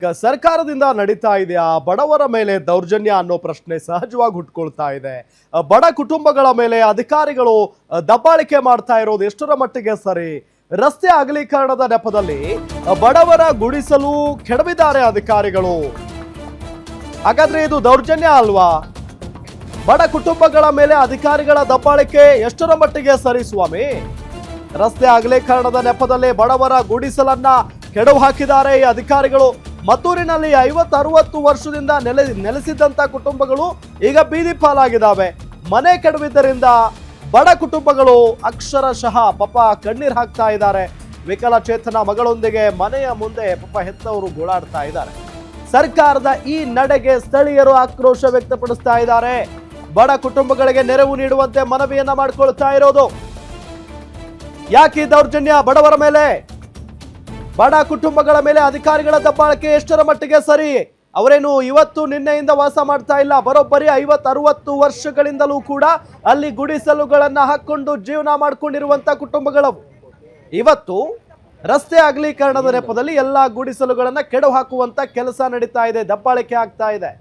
ಈಗ ಸರ್ಕಾರದಿಂದ ನಡೀತಾ ಇದೆಯಾ ಬಡವರ ಮೇಲೆ ದೌರ್ಜನ್ಯ ಅನ್ನೋ ಪ್ರಶ್ನೆ ಸಹಜವಾಗಿ ಹುಟ್ಕೊಳ್ತಾ ಇದೆ. ಬಡ ಕುಟುಂಬಗಳ ಮೇಲೆ ಅಧಿಕಾರಿಗಳು ದಬ್ಬಾಳಿಕೆ ಮಾಡ್ತಾ ಇರೋದು ಎಷ್ಟರ ಮಟ್ಟಿಗೆ ಸರಿ? ರಸ್ತೆ ಅಗಲೀಕರಣದ ನೆಪದಲ್ಲಿ ಬಡವರ ಗುಡಿಸಲು ಕೆಡವಿದ್ದಾರೆ ಅಧಿಕಾರಿಗಳು. ಹಾಗಾದ್ರೆ ಇದು ದೌರ್ಜನ್ಯ ಅಲ್ವಾ? ಬಡ ಕುಟುಂಬಗಳ ಮೇಲೆ ಅಧಿಕಾರಿಗಳ ದಬ್ಬಾಳಿಕೆ ಎಷ್ಟರ ಮಟ್ಟಿಗೆ ಸರಿ ಸ್ವಾಮಿ? ರಸ್ತೆ ಅಗಲೀಕರಣದ ನೆಪದಲ್ಲಿ ಬಡವರ ಗುಡಿಸಲನ್ನ ಕೆಡವು ಹಾಕಿದ್ದಾರೆ ಈ ಅಧಿಕಾರಿಗಳು. ಮತ್ತೂರಿನಲ್ಲಿ 50-60 ವರ್ಷದಿಂದ ನೆಲೆಸಿದ್ದಂತ ಕುಟುಂಬಗಳು ಈಗ ಬೀದಿ ಪಾಲಾಗಿದ್ದಾವೆ. ಮನೆ ಕೆಡವಿದ್ದರಿಂದ ಬಡ ಕುಟುಂಬಗಳು ಅಕ್ಷರಶಃ ಪಾಪ ಕಣ್ಣೀರ್ ಹಾಕ್ತಾ ಇದ್ದಾರೆ. ವಿಕಲಚೇತನ ಮಗಳೊಂದಿಗೆ ಮನೆಯ ಮುಂದೆ ಪಾಪ ಹೆತ್ತವರು ಗೋಳಾಡ್ತಾ ಇದ್ದಾರೆ. ಸರ್ಕಾರದ ಈ ನಡೆಗೆ ಸ್ಥಳೀಯರು ಆಕ್ರೋಶ ವ್ಯಕ್ತಪಡಿಸ್ತಾ ಇದ್ದಾರೆ. ಬಡ ಕುಟುಂಬಗಳಿಗೆ ನೆರವು ನೀಡುವಂತೆ ಮನವಿಯನ್ನ ಮಾಡಿಕೊಳ್ತಾ ಇರೋದು. ಯಾಕೆ ದೌರ್ಜನ್ಯ ಬಡವರ ಮೇಲೆ? ಬಡ ಕುಟುಂಬಗಳ ಮೇಲೆ ಅಧಿಕಾರಿಗಳ ದಬ್ಬಾಳಿಕೆ ಎಷ್ಟರ ಮಟ್ಟಿಗೆ ಸರಿ? ಅವರೇನು ಇವತ್ತು ನಿನ್ನೆಯಿಂದ ವಾಸ ಮಾಡ್ತಾ ಇಲ್ಲ. ಬರೋಬ್ಬರಿ 50-60 ವರ್ಷಗಳಿಂದಲೂ ಕೂಡ ಅಲ್ಲಿ ಗುಡಿಸಲುಗಳನ್ನ ಹಾಕೊಂಡು ಜೀವನ ಮಾಡ್ಕೊಂಡಿರುವಂತ ಕುಟುಂಬಗಳು ಇವತ್ತು ರಸ್ತೆ ಅಗಲೀಕರಣದ ನೆಪದಲ್ಲಿ ಎಲ್ಲಾ ಗುಡಿಸಲುಗಳನ್ನ ಕೆಡವು ಹಾಕುವಂತ ಕೆಲಸ ನಡೀತಾ ಇದೆ, ದಬ್ಬಾಳಿಕೆ ಆಗ್ತಾ ಇದೆ.